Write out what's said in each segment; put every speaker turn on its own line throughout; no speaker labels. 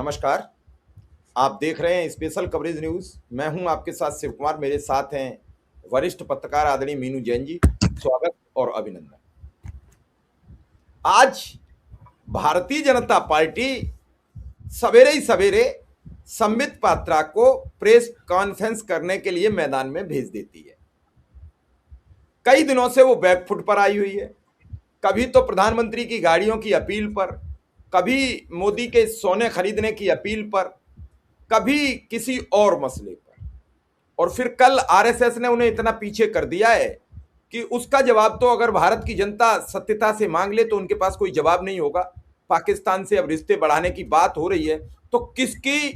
नमस्कार। आप देख रहे हैं स्पेशल कवरेज न्यूज। मैं हूं आपके साथ शिव कुमार। मेरे साथ हैं वरिष्ठ पत्रकार आदरणीय मीनू जैन जी। स्वागत और अभिनंदन। आज भारतीय जनता पार्टी सवेरे ही सवेरे संबित पात्रा को प्रेस कॉन्फ्रेंस करने के लिए मैदान में भेज देती है। कई दिनों से वो बैकफुट पर आई हुई है। कभी तो प्रधानमंत्री की गाड़ियों की अपील पर, कभी मोदी के सोने खरीदने की अपील पर, कभी किसी और मसले पर। और फिर कल आरएसएस ने उन्हें इतना पीछे कर दिया है कि उसका जवाब तो अगर भारत की जनता सत्यता से मांग ले तो उनके पास कोई जवाब नहीं होगा। पाकिस्तान से अब रिश्ते बढ़ाने की बात हो रही है तो किसकी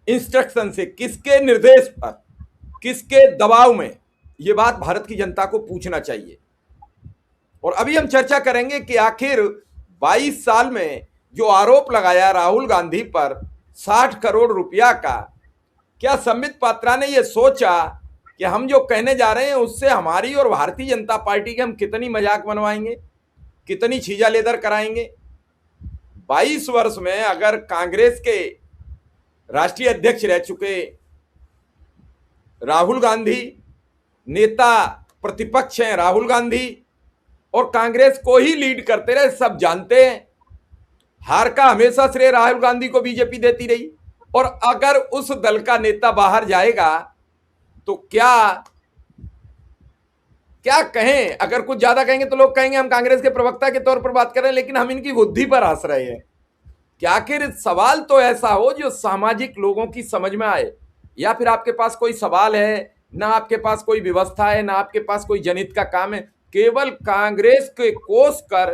इंस्ट्रक्शन से, किसके निर्देश पर, किसके दबाव में, यह बात भारत की जनता को पूछना चाहिए। और अभी हम चर्चा करेंगे कि आखिर 22 साल में जो आरोप लगाया राहुल गांधी पर 60 करोड़ रुपया का, क्या संबित पात्रा ने यह सोचा कि हम जो कहने जा रहे हैं उससे हमारी और भारतीय जनता पार्टी के हम कितनी मजाक बनवाएंगे, कितनी छीजा लेदर कराएंगे। 22 वर्ष में अगर कांग्रेस के राष्ट्रीय अध्यक्ष रह चुके राहुल गांधी, नेता प्रतिपक्ष हैं राहुल गांधी, और कांग्रेस को ही लीड करते रहे, सब जानते हैं। हार का हमेशा श्रेय राहुल गांधी को बीजेपी देती रही। और अगर उस दल का नेता बाहर जाएगा तो क्या क्या कहें। अगर कुछ ज्यादा कहेंगे तो लोग कहेंगे हम कांग्रेस के प्रवक्ता के तौर पर बात कर रहे हैं, लेकिन हम इनकी बुद्धि पर हंस रहे हैं। क्या आखिर सवाल तो ऐसा हो जो सामाजिक लोगों की समझ में आए, या फिर आपके पास कोई सवाल है ना, आपके पास कोई व्यवस्था है ना, आपके पास कोई जनहित का काम है। केवल कांग्रेस के कोस कर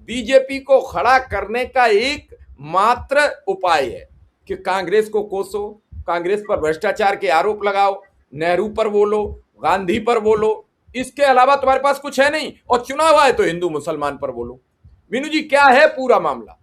बीजेपी को खड़ा करने का एक मात्र उपाय है कि कांग्रेस को कोसो, कांग्रेस पर भ्रष्टाचार के आरोप लगाओ, नेहरू पर बोलो, गांधी पर बोलो। इसके अलावा तुम्हारे पास कुछ है नहीं। और चुनाव आए तो हिंदू मुसलमान पर बोलो। मीनू जी, क्या है पूरा मामला?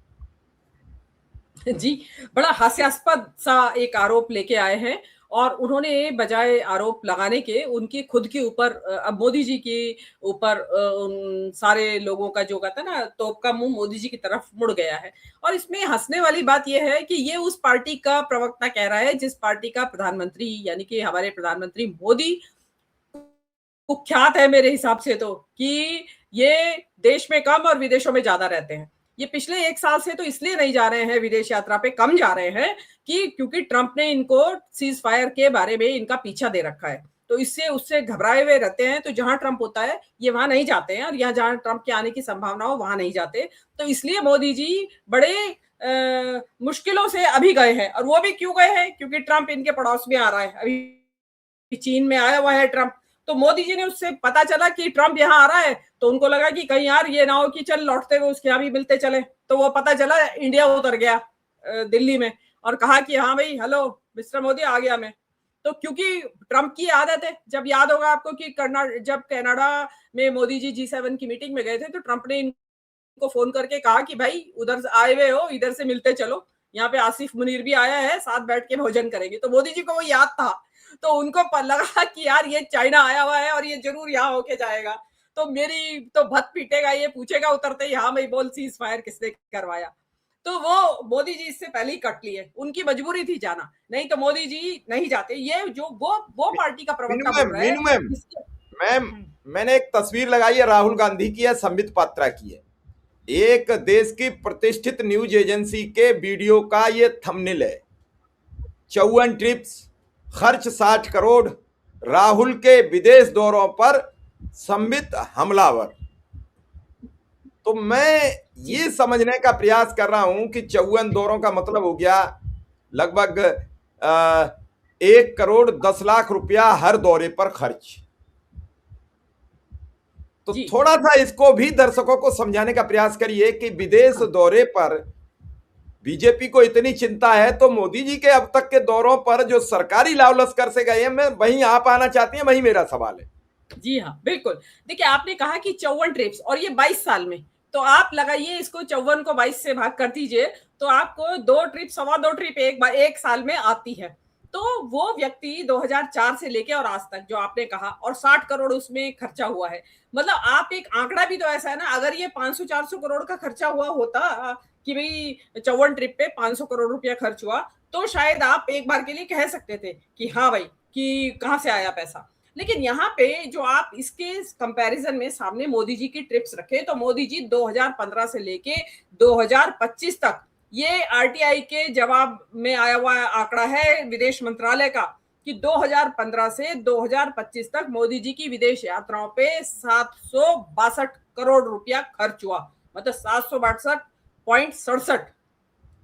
जी, बड़ा हास्यास्पद सा एक आरोप लेके आए हैं। और उन्होंने बजाय आरोप लगाने के उनकी खुद के ऊपर अब मोदी जी के ऊपर उन सारे लोगों का जो कहता है ना, तोप का मुंह मोदी जी की तरफ मुड़ गया है। और इसमें हंसने वाली बात यह है कि ये उस पार्टी का प्रवक्ता कह रहा है जिस पार्टी का प्रधानमंत्री यानी कि हमारे प्रधानमंत्री मोदी कुख्यात है मेरे हिसाब से तो कि ये देश में कम और विदेशों में ज्यादा रहते हैं। ये पिछले 1 साल से तो इसलिए नहीं जा रहे हैं विदेश यात्रा पे, कम जा रहे हैं कि क्योंकि ट्रंप ने इनको सीज फायर के बारे में इनका पीछा दे रखा है। तो इससे उससे घबराए हुए रहते हैं। तो जहां ट्रंप होता है ये वहां नहीं जाते हैं, और यहाँ जहां ट्रंप के आने की संभावना हो वहां नहीं जाते। तो इसलिए मोदी जी बड़े मुश्किलों से अभी गए हैं। और वो भी क्यों गए हैं? क्योंकि ट्रंप इनके पड़ोस में आ रहा है। अभी चीन में आया हुआ है ट्रंप। तो मोदी जी ने उससे पता चला कि ट्रंप यहाँ आ रहा है, तो उनको लगा कि कहीं यार ये ना हो कि चल लौटते हुए उसके यहाँ भी मिलते चले। तो वो पता चला इंडिया उतर गया दिल्ली में, और कहा कि हाँ भाई हेलो मिस्टर मोदी आ गया मैं। तो क्योंकि ट्रंप की आदत है, जब याद होगा आपको कि जब कनाडा में मोदी जी G7 की मीटिंग में गए थे तो ट्रंप ने इनको फोन करके कहा कि भाई उधर आए हुए हो, इधर से मिलते चलो, यहाँ पे आसिफ मुनीर भी आया है, साथ बैठ के भोजन करेंगे। तो मोदी जी को वो याद था। तो उनको लगा कि यार ये चाइना आया हुआ है और ये जरूर यहाँ होके जाएगा, तो मेरी तो भत पीटेगा, ये पूछेगा उतरते ही हाँ भाई बोल सीज फायर किसने करवाया। तो वो मोदी जी इससे पहले ही कट लिए, उनकी मजबूरी थी जाना, नहीं तो मोदी जी नहीं जाते। ये जो वो पार्टी का प्रवक्ता बोल रहा है
मीनू मैम, मैम, मैंने एक तस्वीर लगाई है, राहुल गांधी की है, संबित पात्रा की है। एक देश की प्रतिष्ठित न्यूज एजेंसी के वीडियो का ये थंबनेल है। 54 ट्रिप्स, खर्च 60 करोड़, राहुल के विदेश दौरों पर संबित हमलावर। तो मैं ये समझने का प्रयास कर रहा हूं कि 54 दौरों का मतलब हो गया लगभग 1 करोड़ 10 लाख रुपया हर दौरे पर खर्च। तो थोड़ा सा इसको भी दर्शकों को समझाने का प्रयास करिए कि विदेश दौरे पर बीजेपी को इतनी चिंता है तो मोदी जी के अब तक के दौरों पर जो सरकारी लाव लश्कर से गए हैं, मैं वहीं आप आना चाहती हैं, वही मेरा सवाल है।
जी हाँ बिल्कुल। देखिए आपने कहा कि 54 ट्रिप्स और ये 22 साल में, तो आप लगाइए इसको 54 को 22 से भाग कर दीजिए तो आपको 2 ट्रिप 2.25 ट्रिप एक साल में आती है। तो वो व्यक्ति 2004 से लेके और आज तक जो आपने कहा, और 60 करोड़ उसमें खर्चा हुआ है। मतलब आप एक आंकड़ा भी तो ऐसा है ना, अगर ये 500-400 करोड़ का खर्चा हुआ होता कि भाई 54 ट्रिप पे 500 करोड़ रुपया खर्च हुआ, तो शायद आप एक बार के लिए कह सकते थे कि हाँ भाई, कि कहां से आया पैसा। लेकिन यहाँ पे जो आप इसके कंपैरिजन में सामने मोदी जी की ट्रिप्स रखे, तो मोदी जी 2015 से लेके 2025 तक, ये आरटीआई के जवाब में आया हुआ आंकड़ा है विदेश मंत्रालय का, कि 2015 से 2025 तक मोदी जी की विदेश यात्राओं पे 762 करोड़ रुपया खर्च हुआ। मतलब 762.67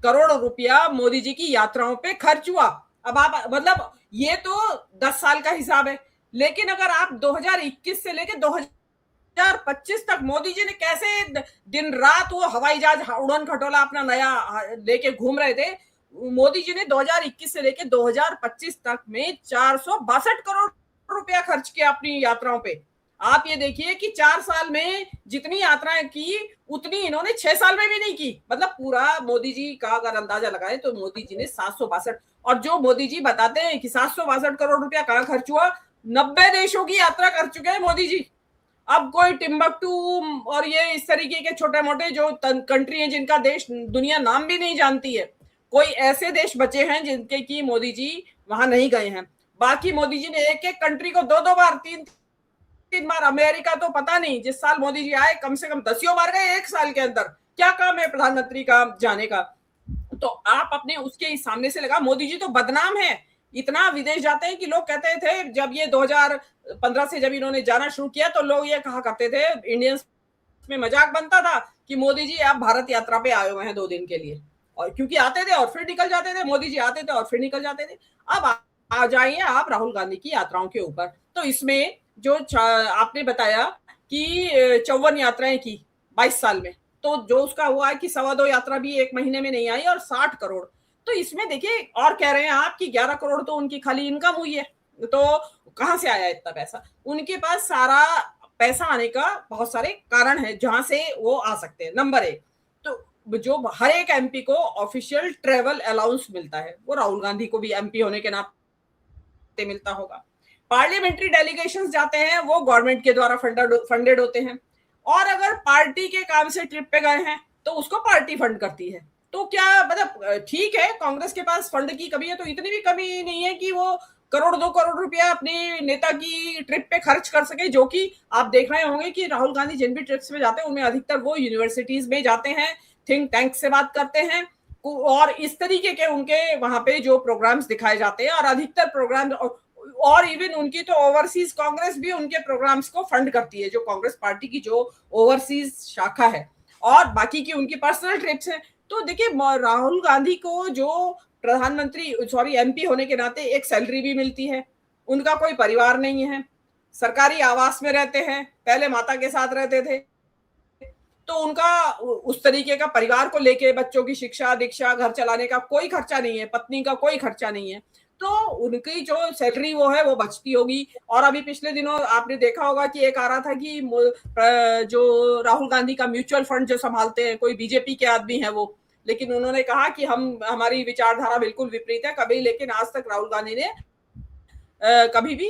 करोड़ रुपया मोदी जी की यात्राओं पे खर्च हुआ। अब आप मतलब ये तो 10 साल का हिसाब है, लेकिन अगर आप 2021 से लेकर 2025 तक मोदी जी ने कैसे दिन रात वो हवाई जहाज उड़न खटोला अपना नया लेके घूम रहे थे। मोदी जी ने 2021 से लेकर 2025 तक में 462 करोड़ रुपया खर्च किया अपनी यात्राओं पे। आप ये देखिए कि 4 साल में जितनी यात्राएं की उतनी इन्होंने 6 साल में भी नहीं की। मतलब पूरा मोदी जी का अगर अंदाजा लगाए तो मोदी जी ने 762, और जो मोदी जी बताते हैं कि 762 करोड़ रुपया कहां खर्च हुआ, 90 देशों की यात्रा कर चुके हैं मोदी जी। अब कोई टिम्बकटू और ये इस तरीके के छोटे मोटे जो कंट्री हैं जिनका देश दुनिया नाम भी नहीं जानती है, कोई ऐसे देश बचे हैं जिनके की मोदी जी वहां नहीं गए हैं। बाकी मोदी जी ने एक एक कंट्री को 2-2 बार, 3-3 बार, अमेरिका तो पता नहीं, जिस साल मोदी जी आए कम से कम 10 बार गए एक साल के अंदर। क्या काम है प्रधानमंत्री का जाने का। तो आप अपने उसके सामने से लगा, मोदी जी तो बदनाम है, इतना विदेश जाते हैं कि लोग कहते थे, जब ये 2015 से जब इन्होंने जाना शुरू किया तो लोग ये कहा करते थे, इंडियंस में मजाक बनता था कि मोदी जी आप भारत यात्रा पे आए हुए हैं 2 दिन के लिए, और क्योंकि आते थे और फिर निकल जाते थे, मोदी जी आते थे और फिर निकल जाते थे। अब आ जाइए आप राहुल गांधी की यात्राओं के ऊपर। तो इसमें जो आपने बताया कि 54 यात्राएं की 22 साल में, तो जो उसका हुआ है कि 2.25 यात्रा भी 1 महीने में नहीं आई, और 60 करोड़। तो इसमें देखिए, और कह रहे हैं आप कि 11 करोड़ तो उनकी खाली इनकम हुई है, तो कहां से आया इतना पैसा। उनके पास सारा पैसा आने का बहुत सारे कारण है जहां से वो आ सकते हैं। नंबर 1 तो जो हर एक एमपी को ऑफिशियल ट्रेवल अलाउंस मिलता है, वो राहुल गांधी को भी एमपी होने के नाते मिलता होगा। पार्लियामेंट्री डेलीगेशंस जाते हैं, वो गवर्नमेंट के द्वारा फंडेड होते हैं, और अगर पार्टी के काम से ट्रिप पे गए हैं तो उसको पार्टी फंड करती है। तो क्या मतलब ठीक है, कांग्रेस के पास फंड की कमी है तो इतनी भी कमी नहीं है कि वो करोड़ 2 करोड़ रुपया अपने नेता की ट्रिप पे खर्च कर सके, जो कि आप देख रहे होंगे कि राहुल गांधी जिन भी ट्रिप्स में जाते हैं उनमें अधिकतर वो यूनिवर्सिटीज में जाते हैं, थिंक टैंक से बात करते हैं, और इस तरीके के उनके वहां पे जो प्रोग्राम्स दिखाए जाते हैं, और अधिकतर प्रोग्राम, और इवन उनकी तो ओवरसीज कांग्रेस भी उनके प्रोग्राम्स को फंड करती है, जो कांग्रेस पार्टी की जो ओवरसीज शाखा है, और बाकी की उनकी पर्सनल ट्रिप्स है। तो देखिए, राहुल गांधी को जो एमपी होने के नाते एक सैलरी भी मिलती है, उनका कोई परिवार नहीं है, सरकारी आवास में रहते हैं, पहले माता के साथ रहते थे, तो उनका उस तरीके का परिवार को लेके बच्चों की शिक्षा दीक्षा घर चलाने का कोई खर्चा नहीं है, पत्नी का कोई खर्चा नहीं है, तो उनकी जो सैलरी वो है वो बचती होगी। और अभी पिछले दिनों आपने देखा होगा कि एक आ रहा था कि जो राहुल गांधी का म्यूचुअल फंड जो संभालते हैं कोई बीजेपी के आदमी है वो, लेकिन उन्होंने कहा कि हमारी विचारधारा बिल्कुल विपरीत है कभी, लेकिन आज तक राहुल गांधी ने कभी भी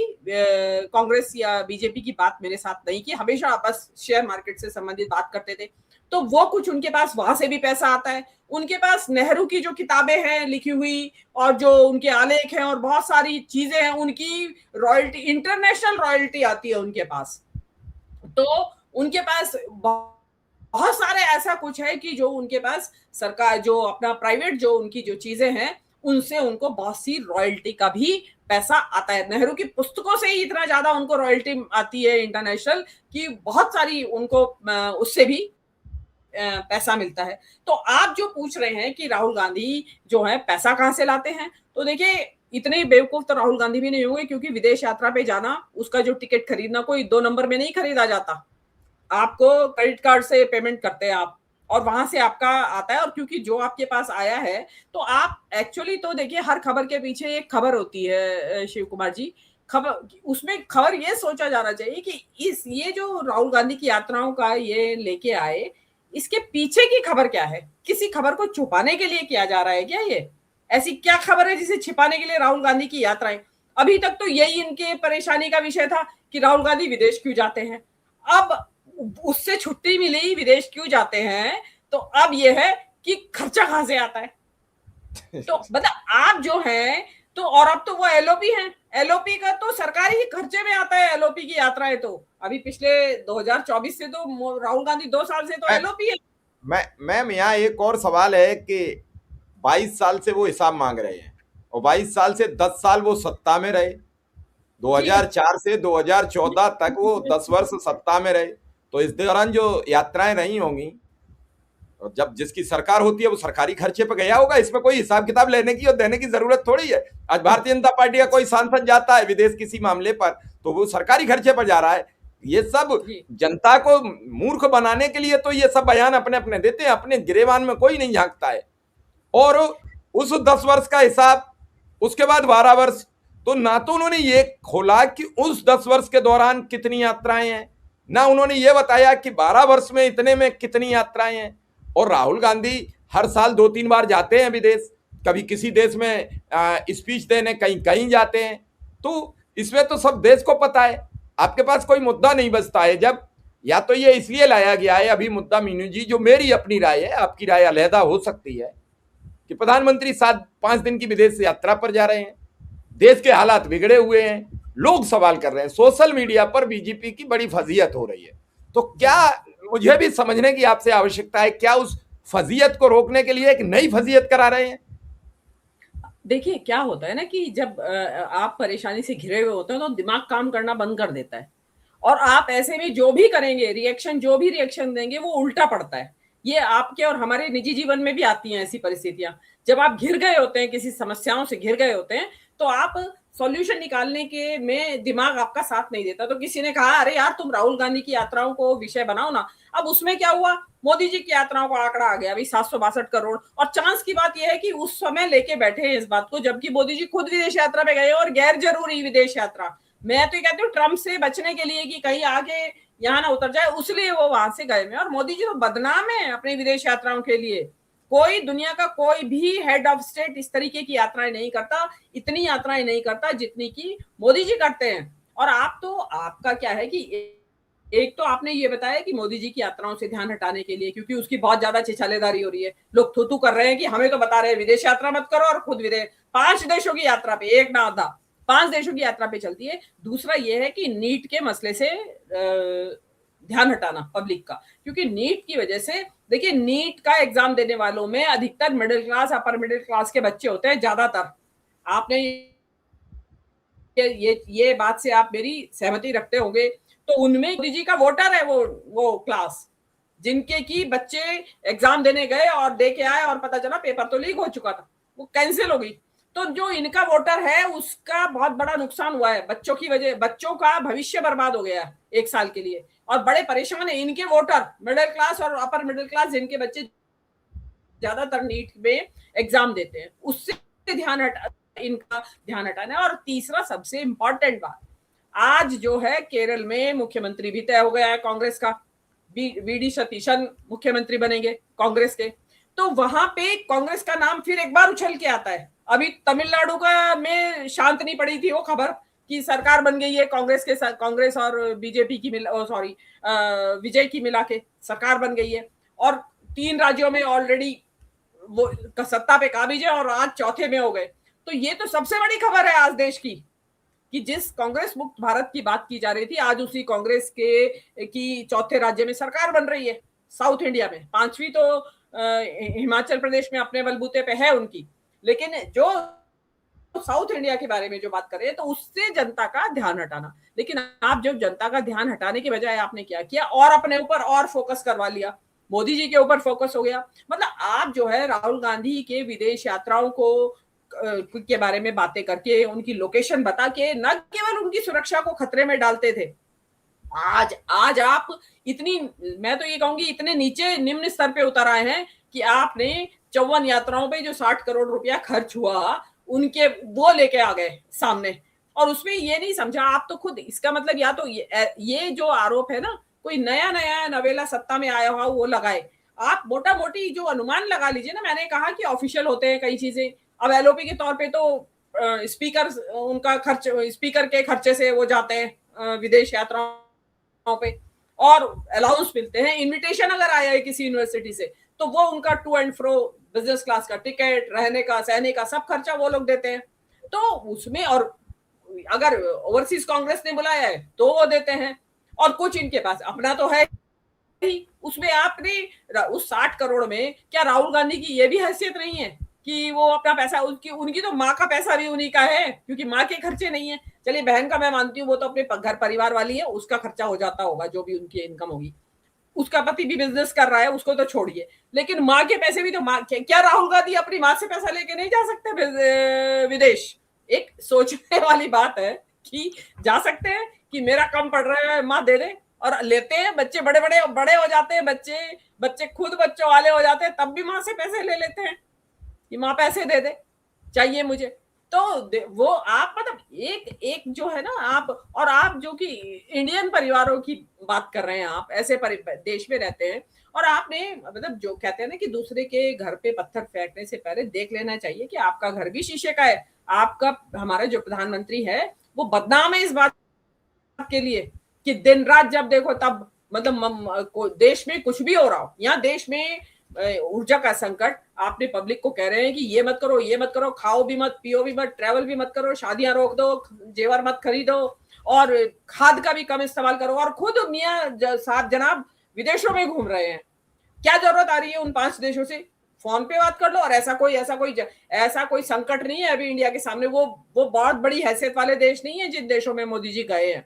कांग्रेस या बीजेपी की बात मेरे साथ नहीं की, हमेशा बस शेयर मार्केट से संबंधित बात करते थे। तो वो कुछ उनके पास वहां से भी पैसा आता है, उनके पास नेहरू की जो किताबें हैं लिखी हुई, और जो उनके आलेख हैं और बहुत सारी चीजें हैं, उनकी रॉयल्टी, इंटरनेशनल रॉयल्टी आती है उनके पास। तो उनके पास बहुत सारे ऐसा कुछ है कि जो उनके पास सरकार जो अपना प्राइवेट जो उनकी जो चीजें हैं उनसे उनको बहुत सी रॉयल्टी का भी पैसा आता है। नेहरू की पुस्तकों से ही इतना ज्यादा उनको रॉयल्टी आती है इंटरनेशनल, कि बहुत सारी उनको उससे भी पैसा मिलता है। तो आप जो पूछ रहे हैं कि राहुल गांधी जो है पैसा कहां से लाते हैं, तो देखिए इतने बेवकूफ तो राहुल गांधी भी नहीं होंगे, क्योंकि विदेश यात्रा पे जाना, उसका जो टिकट खरीदना कोई 2 नंबर में नहीं खरीदा जाता। आपको क्रेडिट कार्ड से पेमेंट करते हैं आप, और वहां से आपका आता है, और क्योंकि जो आपके पास आया है तो आप एक्चुअली तो देखिए हर खबर के पीछे एक खबर होती है शिव कुमार जी, खबर, उसमें खबर ये सोचा जाना चाहिए कि ये जो राहुल गांधी की यात्राओं का ये लेके आए, इसके पीछे की खबर क्या है, किसी खबर को छुपाने के लिए किया जा रहा है क्या ये? ऐसी क्या खबर है जिसे छिपाने के लिए राहुल गांधी की यात्राएं? अभी तक तो यही इनके परेशानी का विषय था कि राहुल गांधी विदेश क्यों जाते हैं। अब उससे छुट्टी मिली, विदेश क्यों जाते हैं, तो अब यह है कि खर्चा कहां से आता है। तो मतलब आप जो है तो, और अब तो वो एलओपी हैं, एलओपी का तो सरकारी ही खर्चे में आता है एलओपी की यात्राएं। तो अभी पिछले 2024 से तो राहुल गांधी 2 साल से तो
मैं
एलओपी है।
मैम यहाँ एक और सवाल है कि 22 साल से वो हिसाब मांग रहे हैं और 22 साल से 10 साल वो सत्ता में रहे।
जी
2004 से 2014 तक वो 10 वर्ष सत्ता में रहे। तो इस दौरान जो यात्राएं रही होंगी, और जब जिसकी सरकार होती है वो सरकारी खर्चे पर गया होगा। इसमें कोई हिसाब किताब लेने की और देने की जरूरत थोड़ी है। आज भारतीय जनता पार्टी का कोई सांसद जाता है विदेश किसी मामले पर तो वो सरकारी खर्चे पर जा रहा है। ये सब
जी
जनता को मूर्ख बनाने के लिए तो ये सब बयान अपने अपने देते हैं, अपने गिरेबान में कोई नहीं झांकता है। और उस 10 वर्ष का हिसाब, उसके बाद 12 वर्ष, तो ना तो उन्होंने ये खोला कि उस 10 वर्ष के दौरान कितनी यात्राएं हैं, ना उन्होंने ये बताया कि 12 वर्ष में इतने में कितनी यात्राएं हैं। और राहुल गांधी हर साल 2-3 बार जाते हैं विदेश, कभी किसी देश में स्पीच देने कहीं कहीं जाते हैं। तो इसमें तो सब देश को पता है। आपके पास कोई मुद्दा नहीं बचता है जब, या तो ये इसलिए लाया गया है अभी मुद्दा मीनू जी, जो मेरी अपनी राय है, आपकी राय अलहदा हो सकती है, कि प्रधानमंत्री 7-5 दिन की विदेश यात्रा पर जा रहे हैं, देश के हालात बिगड़े हुए हैं, लोग सवाल कर रहे हैं, सोशल मीडिया पर बीजेपी की बड़ी फजीयत हो रही है। तो क्या, मुझे भी समझने की आपसे आवश्यकता है, क्या उस फजीयत को रोकने के लिए एक नई फजीयत करा रहे हैं?
देखिए क्या होता है ना कि जब आप परेशानी से घिरे हुए होते हैं तो दिमाग काम करना बंद कर देता है, और आप ऐसे में जो भी करेंगे, रिएक्शन जो भी रिएक्शन देंगे वो उल्टा पड़ता है। ये आपके और हमारे निजी जीवन में भी आती हैं ऐसी परिस्थितियां। जब आप घिर गए होते हैं, किसी समस्याओं से घिर गए होते हैं, तो आप सॉल्यूशन निकालने के में दिमाग आपका साथ नहीं देता। तो किसी ने कहा अरे यार तुम राहुल गांधी की यात्राओं को विषय बनाओ ना। अब उसमें क्या हुआ, मोदी जी की यात्राओं का आंकड़ा आ गया अभी 762 करोड़। और चांस की बात यह है कि उस समय लेके बैठे हैं इस बात को, जबकि मोदी जी खुद विदेश यात्रा पे गए और गैर जरूरी विदेश यात्रा। मैं तो ये कहती हूँ ट्रंप से बचने के लिए कि कहीं आगे यहाँ ना उतर जाए, उसलिए वो वहां से गए हैं। और मोदी जी तो बदनाम है अपनी विदेश यात्राओं के लिए। कोई दुनिया का कोई भी हेड ऑफ स्टेट इस तरीके की यात्राएं नहीं करता, इतनी यात्राएं नहीं करता जितनी की मोदी जी करते हैं। और आप तो, आपका क्या है कि एक तो आपने ये बताया कि मोदी जी की यात्राओं से ध्यान हटाने के लिए, क्योंकि उसकी बहुत ज्यादा छिछालेदारी हो रही है, लोग थू थू कर रहे हैं कि हमें तो बता रहे हैं विदेश यात्रा मत करो, और खुद विदेश 5 देशों की यात्रा पे, एक ना आधा 5 देशों की यात्रा पे चलती है। दूसरा ये है कि नीट के मसले से ध्यान हटाना पब्लिक का, क्योंकि नीट की वजह से, देखिए नीट का एग्जाम देने वालों में अधिकतर middle class, upper middle class के बच्चे होते हैं ज्यादातर। आपने ये बात से आप मेरी सहमति रखते होंगे। तो उनमें मोदी जी का वोटर है वो क्लास, जिनके की बच्चे एग्जाम देने गए और दे के आए और पता चला पेपर तो लीक हो चुका था, वो कैंसिल हो गई। तो जो इनका वोटर है उसका बहुत बड़ा नुकसान हुआ है, बच्चों की वजह, बच्चों का भविष्य बर्बाद हो गया 1 साल के लिए। और बड़े परेशान है इनके वोटर, मिडिल क्लास और अपर मिडिल क्लास, जिनके बच्चे ज्यादातर नीट में एग्जाम देते हैं, उससे इनका ध्यान हटाना है। और तीसरा सबसे इंपॉर्टेंट बात, आज जो है केरल में मुख्यमंत्री भी तय हो गया है कांग्रेस का, वीडी सतीशन मुख्यमंत्री बनेंगे कांग्रेस के। तो वहां पे कांग्रेस का नाम फिर एक बार उछल के आता है। अभी तमिलनाडु का में शांत नहीं पड़ी थी वो खबर कि सरकार बन गई है कांग्रेस के साथ, कांग्रेस और बीजेपी की सॉरी विजय की मिला के सरकार बन गई है। और 3 राज्यों में ऑलरेडी वो सत्ता पे काबिज है और आज चौथे में हो गए। तो ये तो सबसे बड़ी खबर है आज देश की, कि जिस कांग्रेस मुक्त भारत की बात की जा रही थी, आज उसी कांग्रेस के की चौथे राज्य में सरकार बन रही है, साउथ इंडिया में। 5वीं तो हिमाचल प्रदेश में अपने बलबूते पे है उनकी। लेकिन जो साउथ इंडिया के बारे में जो बात कर रहे हैं, तो उससे जनता का ध्यान हटाना। लेकिन आप जब जनता का ध्यान हटाने के बजाय आपने क्या किया, और अपने ऊपर और फोकस करवा लिया, मोदी जी के ऊपर फोकस हो गया। मतलब आप जो है राहुल गांधी के विदेश यात्राओं को के बारे में बातें करके, उनकी लोकेशन बता के न केवल उनकी सुरक्षा को खतरे में डालते थे, आज आप इतनी, मैं तो ये कहूंगी इतने नीचे निम्न स्तर पे उतर आए हैं कि आपने 54 यात्राओं पे जो 60 करोड़ रुपया खर्च हुआ उनके वो लेके आ गए सामने। और उसमें ये नहीं समझा आप तो खुद, इसका मतलब या तो ये जो आरोप है ना, कोई नया नया नवेला सत्ता में आया हुआ वो लगाए। आप मोटा मोटी जो अनुमान लगा लीजिए ना, मैंने कहा कि ऑफिशियल होते हैं कई चीजें, अब एलओपी के तौर पे तो स्पीकर उनका खर्च, स्पीकर के खर्चे से वो जाते हैं विदेश यात्राओं पे, और अलाउंस मिलते हैं। इनविटेशन अगर आया है किसी यूनिवर्सिटी से तो वो उनका to and fro, business class का टिकट, रहने का, सहने का, सब खर्चा वो लोग देते हैं। तो उसमें, और अगर ओवरसीज कांग्रेस ने बुलाया है तो वो देते हैं, और कुछ इनके पास अपना तो है ही। उसमें आपने उस 60 करोड़ में क्या राहुल गांधी की ये भी हैसियत नहीं है कि वो अपना पैसा, उनकी तो माँ का पैसा भी उन्हीं का है, क्योंकि माँ के खर्चे नहीं है। चलिए बहन का मैं मानती हूँ, वो तो अपने घर परिवार वाली है, उसका खर्चा हो जाता होगा जो भी उनकी इनकम होगी। उसका पति भी बिजनेस कर रहा है, उसको तो छोड़िए, लेकिन माँ के पैसे भी तो माँ, क्या राहुल गांधी अपनी माँ से पैसा लेके नहीं जा सकते विदेश? एक सोचने वाली बात है कि जा सकते हैं कि मेरा कम पड़ रहा है, माँ दे दे, और लेते हैं। बच्चे बड़े बड़े बड़े हो जाते हैं, बच्चे खुद बच्चों वाले हो जाते हैं, तब भी माँ से पैसे ले लेते हैं कि माँ पैसे दे दे, चाहिए मुझे। तो वो आप मतलब एक एक जो है ना, आप, और आप जो कि इंडियन परिवारों की बात कर रहे हैं, आप ऐसे देश में रहते हैं, और आपने मतलब जो कहते हैं ना कि दूसरे के घर पे पत्थर फेंकने से पहले देख लेना चाहिए कि आपका घर भी शीशे का है। आपका, हमारा जो प्रधानमंत्री है वो बदनाम है इस बात के लिए कि दिन रात जब देखो तब, मतलब देश में कुछ भी हो रहा हो, यहाँ देश में ऊर्जा का संकट, आपने पब्लिक को कह रहे हैं कि ये मत करो, ये मत करो, खाओ भी मत, पियो भी मत, ट्रैवल भी मत करो, शादियां रोक दो, जेवर मत खरीदो, और खाद का भी कम इस्तेमाल करो, और खुद मियाँ साहब जनाब विदेशों में घूम रहे हैं। क्या जरूरत आ रही है उन 5 देशों से? फोन पे बात कर लो। और ऐसा कोई संकट नहीं है अभी इंडिया के सामने। वो बहुत बड़ी हैसियत वाले देश नहीं है जिन देशों में मोदी जी गए हैं।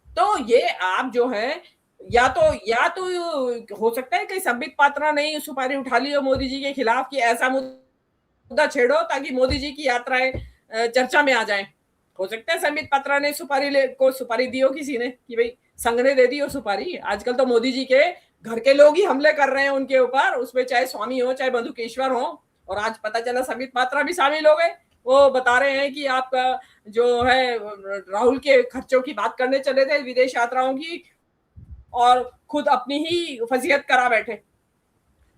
तो ये आप जो है, या तो हो सकता है कि संबित पात्रा ने सुपारी उठा ली हो मोदी जी के खिलाफ कि ऐसा मुद्दा छेड़ो ताकि मोदी जी की यात्राएं चर्चा में आ जाए। हो सकता है संबित पात्रा ने सुपारी दी हो किसी ने कि भाई संघ ने दे दी हो सुपारी। आजकल तो मोदी जी के घर के लोग ही हमले कर रहे हैं उनके ऊपर, उसमें चाहे स्वामी हो चाहे बंधुकेश्वर हो। और आज पता चला संबित पात्रा भी शामिल हो गए। वो बता रहे हैं कि आपका जो है राहुल के खर्चों की बात करने चले थे विदेश यात्राओं की, और खुद अपनी ही फजीहत करा बैठे।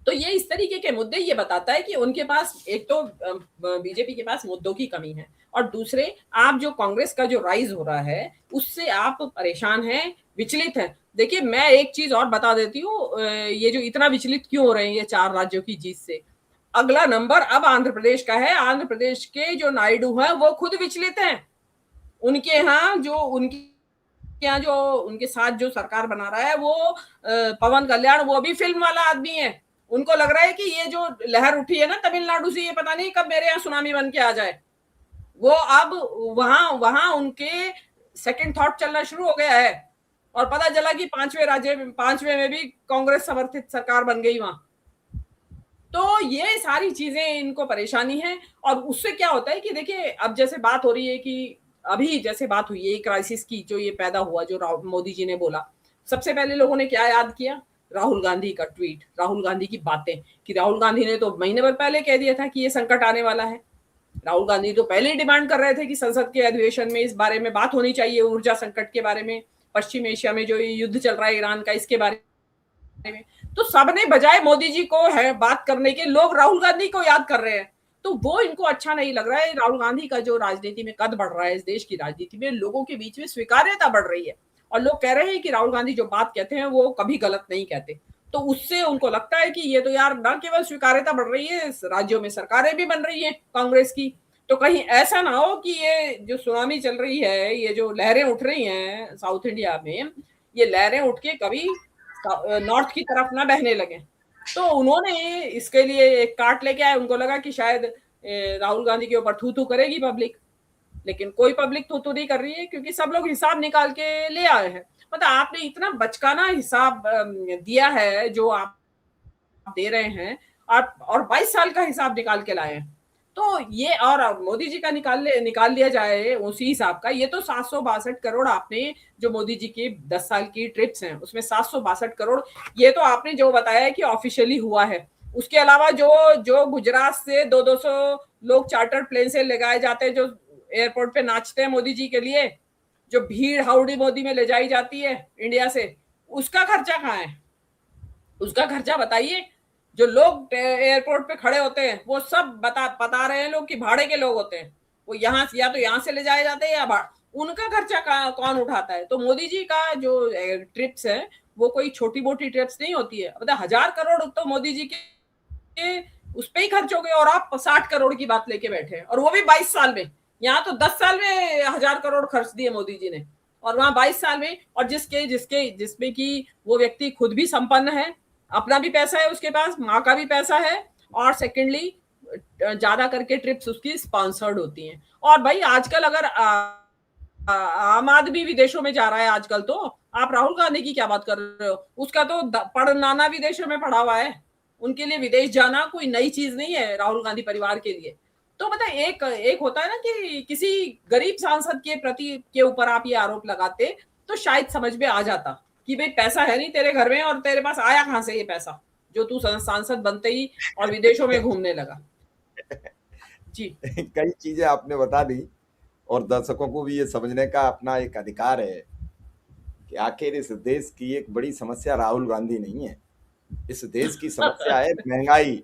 तो ये इस तरीके के मुद्दे ये बताता है कि उनके पास एक तो बीजेपी के पास मुद्दों की कमी है, और दूसरे आप जो कांग्रेस का जो राइज हो रहा है उससे आप परेशान हैं, विचलित हैं। देखिए मैं एक चीज और बता देती हूँ, ये जो इतना विचलित क्यों हो रहे हैं ये 4 राज्यों की जीत से, अगला नंबर अब आंध्र प्रदेश का है। आंध्र प्रदेश के जो नायडू हैं वो खुद विचलित हैं। उनके यहाँ जो उनके साथ जो सरकार बना रहा है वो पवन कल्याण, वो भी फिल्म वाला आदमी है। उनको लग रहा है कि ये जो लहर उठी है ना तमिलनाडु से, ये पता नहीं कब मेरे यहाँ सुनामी बन के आ जाए। वो अब वहां उनके सेकंड थॉट चलना शुरू हो गया है, और पता चला कि 5वें में भी कांग्रेस समर्थित सरकार बन गई वहां। तो ये सारी चीजें इनको परेशानी है। और उससे क्या होता है कि देखिए अब जैसे बात हो रही है कि अभी जैसे बात हुई है क्राइसिस की, जो ये पैदा हुआ, जो मोदी जी ने बोला, सबसे पहले लोगों ने क्या याद किया? राहुल गांधी का ट्वीट, राहुल गांधी की बातें, कि राहुल गांधी ने तो महीने भर पहले कह दिया था कि ये संकट आने वाला है। राहुल गांधी तो पहले ही डिमांड कर रहे थे कि संसद के अधिवेशन में इस बारे में बात होनी चाहिए, ऊर्जा संकट के बारे में, पश्चिम एशिया में जो युद्ध चल रहा है ईरान का, इसके बारे में। तो सबने बजाय मोदी जी को है बात करने के, लोग राहुल गांधी को याद कर रहे हैं। तो वो इनको अच्छा नहीं लग रहा है। राहुल गांधी का जो राजनीति में कद बढ़ रहा है, इस देश की राजनीति में लोगों के बीच में स्वीकार्यता बढ़ रही है, और लोग कह रहे हैं कि राहुल गांधी जो बात कहते हैं वो कभी गलत नहीं कहते। तो उससे उनको लगता है कि ये तो यार न केवल स्वीकार्यता बढ़ रही है, राज्यों में सरकारें भी बन रही है कांग्रेस की, तो कहीं ऐसा ना हो कि ये जो सुनामी चल रही है, ये जो लहरें उठ रही हैं साउथ इंडिया में, ये लहरें उठ के कभी नॉर्थ की तरफ ना बहने लगे। तो उन्होंने इसके लिए एक कार्ट लेके आए। उनको लगा कि शायद राहुल गांधी के ऊपर थू थू करेगी पब्लिक, लेकिन कोई पब्लिक थू थू नहीं कर रही है, क्योंकि सब लोग हिसाब निकाल के ले आए हैं। मतलब आपने इतना बचकाना हिसाब दिया है जो आप दे रहे हैं, और 22 साल का हिसाब निकाल के लाए हैं। तो ये, और मोदी जी का निकाल लिया जाए उसी हिसाब का, ये तो 762 करोड़ आपने, जो मोदी जी की 10 साल की ट्रिप्स हैं उसमें 762 करोड़, ये तो आपने जो बताया है कि ऑफिशियली हुआ है। उसके अलावा जो गुजरात से 200 लोग चार्टर प्लेन से ले गए जाते हैं, जो एयरपोर्ट पे नाचते हैं मोदी जी के लिए, जो भीड़ हाउडी मोदी में ले जाई जाती है इंडिया से, उसका खर्चा कहाँ है? उसका खर्चा बताइए। जो लोग एयरपोर्ट पे खड़े होते हैं वो सब बता रहे हैं लोग कि भाड़े के लोग होते हैं, वो यहाँ से या तो यहाँ से ले जाए जाते हैं या उनका खर्चा कौन उठाता है? तो मोदी जी का जो ट्रिप्स है वो कोई छोटी मोटी ट्रिप्स नहीं होती है, मतलब 1,000 करोड़ तो मोदी जी के उस पे ही खर्च हो गए और आप 60 करोड़ की बात लेके बैठे हैं, और वो भी 22 साल में। यहाँ तो 10 साल में 1,000 करोड़ खर्च दिए मोदी जी ने, और वहां 22 साल में, और जिसमें कि वो व्यक्ति खुद भी संपन्न है, अपना भी पैसा है उसके पास, माँ का भी पैसा है, और सेकेंडली ज्यादा करके ट्रिप्स उसकी स्पॉन्सर्ड होती हैं। और भाई आजकल अगर आम आदमी विदेशों में जा रहा है आजकल, तो आप राहुल गांधी की क्या बात कर रहे हो? उसका तो पढ़नाना विदेशों में पढ़ा हुआ है, उनके लिए विदेश जाना कोई नई चीज नहीं है राहुल गांधी परिवार के लिए। तो मतलब एक एक होता है ना कि किसी गरीब सांसद के प्रति के ऊपर आप ये आरोप लगाते तो शायद समझ में आ जाता कि भाई पैसा है नहीं तेरे घर में, और तेरे पास आया कहां से ये पैसा जो तू सांसद बनते ही और विदेशों में घूमने लगा। जी।
कई चीजें आपने बता दी, और दर्शकों को भी ये समझने का अपना एक अधिकार है कि आखिर इस देश की एक बड़ी समस्या राहुल गांधी नहीं है। इस देश की समस्या है महंगाई,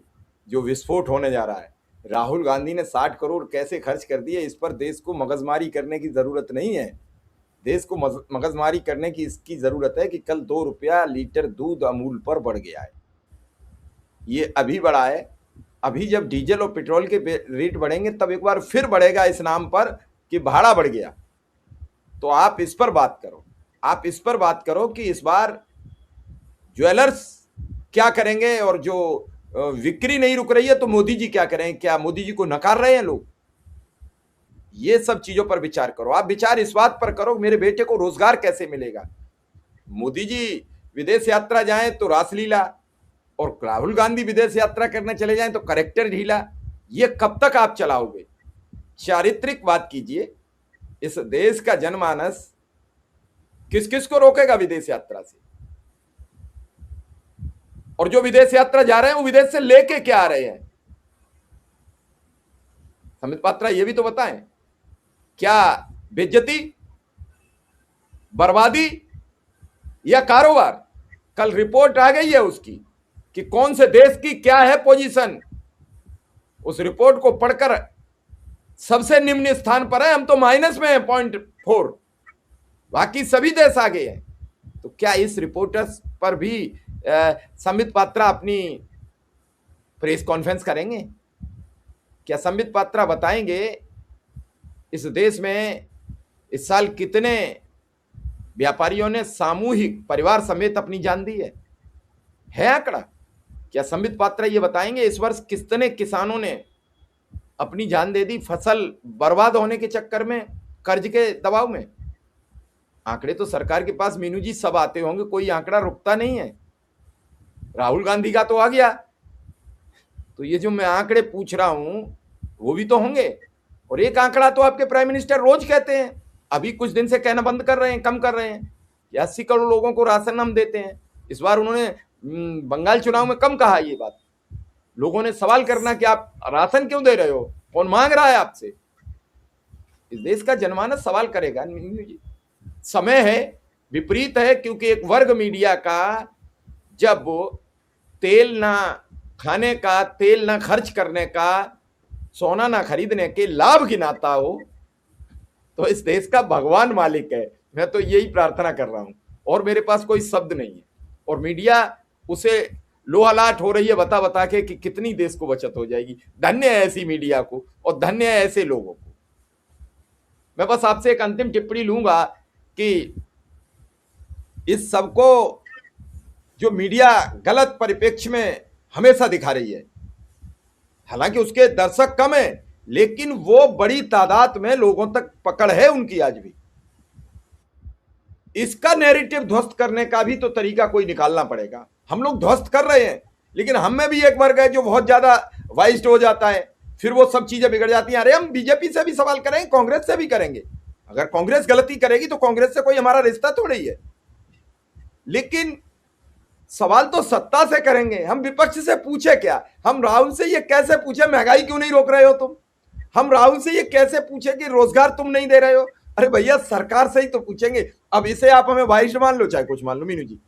जो विस्फोट होने जा रहा है। राहुल गांधी ने 60 करोड़ कैसे खर्च कर दिए, इस पर देश को मगजमारी करने की जरूरत नहीं है। देश को मगजमारी करने की इसकी जरूरत है कि कल 2 रुपया लीटर दूध अमूल पर बढ़ गया है, ये अभी बढ़ा है। अभी जब डीजल और पेट्रोल के रेट बढ़ेंगे तब एक बार फिर बढ़ेगा इस नाम पर कि भाड़ा बढ़ गया। तो आप इस पर बात करो, आप इस पर बात करो कि इस बार ज्वेलर्स क्या करेंगे, और जो बिक्री नहीं रुक रही है तो मोदी जी क्या करेंगे? क्या मोदी जी को नकार रहे हैं लोग? ये सब चीजों पर विचार करो। आप विचार इस बात पर करो मेरे बेटे को रोजगार कैसे मिलेगा। मोदी जी विदेश यात्रा जाएं तो रासलीला, और राहुल गांधी विदेश यात्रा करने चले जाएं तो करेक्टर ढीला। ये कब तक आप चलाओगे? चारित्रिक बात कीजिए। इस देश का जनमानस किस किस को रोकेगा विदेश यात्रा से? और जो विदेश यात्रा जा रहे हैं वो विदेश से लेके क्या आ रहे हैं? संबित पात्रा ये भी तो बताएं, क्या बेइज्जती, बर्बादी या कारोबार? कल रिपोर्ट आ गई है उसकी कि कौन से देश की क्या है पोजीशन। उस रिपोर्ट को पढ़कर सबसे निम्न स्थान पर है, हम तो माइनस में है 0.4, बाकी सभी देश आगे हैं। तो क्या इस रिपोर्टर्स पर भी संबित पात्रा अपनी प्रेस कॉन्फ्रेंस करेंगे? क्या संबित पात्रा बताएंगे इस देश में इस साल कितने व्यापारियों ने सामूहिक परिवार समेत अपनी जान दी है आंकड़ा? क्या संबित पात्रा ये बताएंगे इस वर्ष कितने किसानों ने अपनी जान दे दी फसल बर्बाद होने के चक्कर में, कर्ज के दबाव में? आंकड़े तो सरकार के पास मीनू जी सब आते होंगे, कोई आंकड़ा रुकता नहीं है। राहुल गांधी का तो आ गया, तो ये जो मैं आंकड़े पूछ रहा हूं वो भी तो होंगे। और एक आंकड़ा तो आपके प्राइम मिनिस्टर रोज कहते हैं, अभी कुछ दिन से कहना बंद कर रहे हैं, कम कर रहे हैं कि 80 करोड़ लोगों को राशन हम देते हैं। इस बार उन्होंने बंगाल चुनाव में कम कहा ये बात। लोगों ने सवाल करना कि आप राशन क्यों दे रहे हो, कौन मांग रहा है आपसे? इस देश का जनमानस सवाल करेगा। समय है, विपरीत है, क्योंकि एक वर्ग मीडिया का जब तेल ना खाने का, तेल ना खर्च करने का, सोना ना खरीदने के लाभ गिनाता हो, तो इस देश का भगवान मालिक है। मैं तो यही प्रार्थना कर रहा हूं, और मेरे पास कोई शब्द नहीं है। और मीडिया उसे लोहालाट हो रही है बता बता के कि कितनी देश को बचत हो जाएगी। धन्य है ऐसी मीडिया को, और धन्य है ऐसे लोगों को। मैं बस आपसे एक अंतिम टिप्पणी लूंगा कि इस सबको जो मीडिया गलत परिप्रेक्ष्य में हमेशा दिखा रही है, हालांकि उसके दर्शक कम है, लेकिन वो बड़ी तादाद में लोगों तक पकड़ है उनकी आज भी। इसका नैरेटिव ध्वस्त करने का भी तो तरीका कोई निकालना पड़ेगा। हम लोग ध्वस्त कर रहे हैं, लेकिन हम में भी एक वर्ग है जो बहुत ज्यादा वाइस्ड हो जाता है, फिर वो सब चीजें बिगड़ जाती हैं। अरे हम बीजेपी से भी सवाल करेंगे, कांग्रेस से भी करेंगे। अगर कांग्रेस गलती करेगी तो कांग्रेस से कोई हमारा रिश्ता थोड़ा ही है, लेकिन सवाल तो सत्ता से करेंगे। हम विपक्ष से पूछे क्या? हम राहुल से ये कैसे पूछे महंगाई क्यों नहीं रोक रहे हो तुम? हम राहुल से ये कैसे पूछे कि रोजगार तुम नहीं दे रहे हो? अरे भैया सरकार से ही तो पूछेंगे। अब इसे आप हमें वाइस्ड मान लो चाहे कुछ मान लो मीनू जी।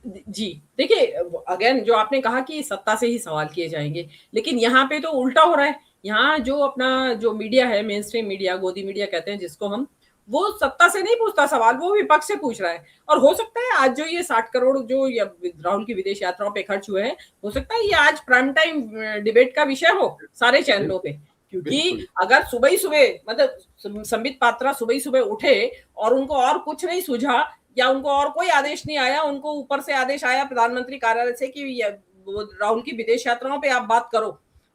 जी, देखिए अगेन जो आपने कहा कि सत्ता से ही सवाल किए जाएँगे, लेकिन यहाँ पे तो उल्टा हो रहा है। यहाँ जो अपना जो मीडिया है, मेन स्ट्रीम मीडिया, गोदी मीडिया कहते हैं जिसको हम, वो सत्ता से नहीं पूछता सवाल, वो विपक्ष से पूछ रहा है। और हो सकता है आज जो ये 60 करोड़ जो या राहुल की विदेश यात्राओं पे खर्च हुए हैं, हो सकता है ये आज प्राइम टाइम डिबेट का विषय हो, सारे चैनलों पे। क्योंकि
बिल्कुल
अगर सुबह ही सुबह मतलब संबित पात्रा सुबह ही सुबह उठे और उनको और कुछ नहीं सूझा या उनको और कोई आदेश नहीं आया, उनको ऊपर से आदेश आया प्रधानमंत्री कार्यालय से कि वो राहुल की विदेश यात्राओं पे आप बात करो,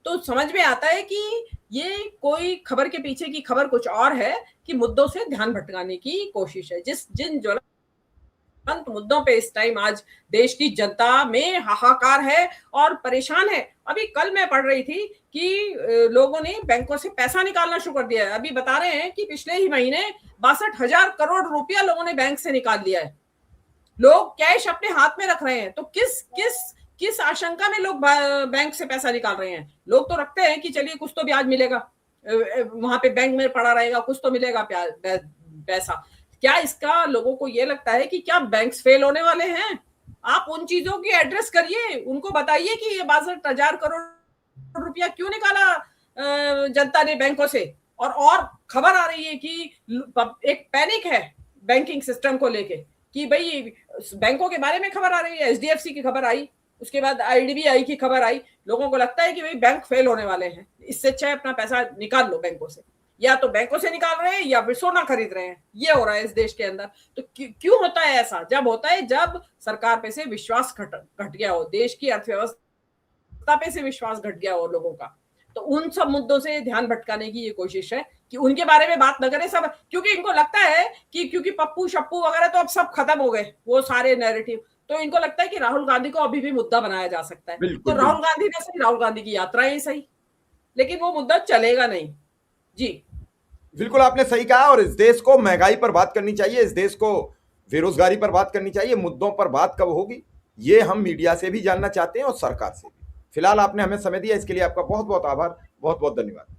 तो समझ में आता है कि ये कोई खबर के पीछे की खबर कुछ और है कि मुद्दों से ध्यान भटकाने की कोशिश है। जिन ज्वलंत मुद्दों पे इस टाइम आज देश की जनता में हाहाकार है और परेशान है। अभी कल मैं पढ़ रही थी कि लोगों ने बैंकों से पैसा निकालना शुरू कर दिया है। अभी बता रहे हैं कि पिछले ही महीने 62,000 करोड़ रुपया लोगों ने बैंक से निकाल लिया है। लोग कैश अपने हाथ में रख रहे हैं, तो किस किस किस आशंका में लोग बैंक से पैसा निकाल रहे हैं? लोग तो रखते हैं कि चलिए कुछ तो ब्याज मिलेगा, वहां पे बैंक में पड़ा रहेगा, कुछ तो मिलेगा पैसा। क्या इसका लोगों को ये लगता है कि क्या बैंक्स फेल होने वाले हैं? आप उन चीजों की एड्रेस करिए, उनको बताइए कि ये 62,000 करोड़ रुपया क्यों निकाला जनता ने बैंकों से। और खबर आ रही है कि एक पैनिक है बैंकिंग सिस्टम को लेके कि भाई बैंकों के बारे में खबर आ रही है, एचडीएफसी की खबर आई, उसके बाद आईडीबीआई की खबर आई। लोगों को लगता है कि भाई बैंक फेल होने वाले हैं, इससे अच्छा है अपना पैसा निकाल लो बैंकों से। या तो बैंकों से निकाल रहे हैं या फिर सोना खरीद रहे हैं, ये हो रहा है इस देश के अंदर। तो क्यों होता है ऐसा? जब होता है जब सरकार पे से विश्वास घट गया हो, देश की अर्थव्यवस्था पे से विश्वास घट गया हो लोगों का। तो उन सब मुद्दों से ध्यान भटकाने की ये कोशिश है कि उनके बारे में बात न करें सब, क्योंकि इनको लगता है कि क्योंकि पप्पू शप्पू वगैरह तो अब सब खत्म हो गए, वो सारे नैरेटिव, तो इनको लगता है कि राहुल गांधी को अभी भी मुद्दा बनाया जा सकता है। तो
बिल्कुल
राहुल
बिल्कुल
गांधी ने सही, राहुल गांधी की यात्रा ही सही, लेकिन वो मुद्दा चलेगा नहीं। जी
बिल्कुल आपने सही कहा। और इस देश को महंगाई पर बात करनी चाहिए, इस देश को बेरोजगारी पर बात करनी चाहिए। मुद्दों पर बात कब होगी ये हम मीडिया से भी जानना चाहते हैं और सरकार से भी। फिलहाल आपने हमें समय दिया, इसके लिए आपका बहुत बहुत आभार, बहुत बहुत धन्यवाद।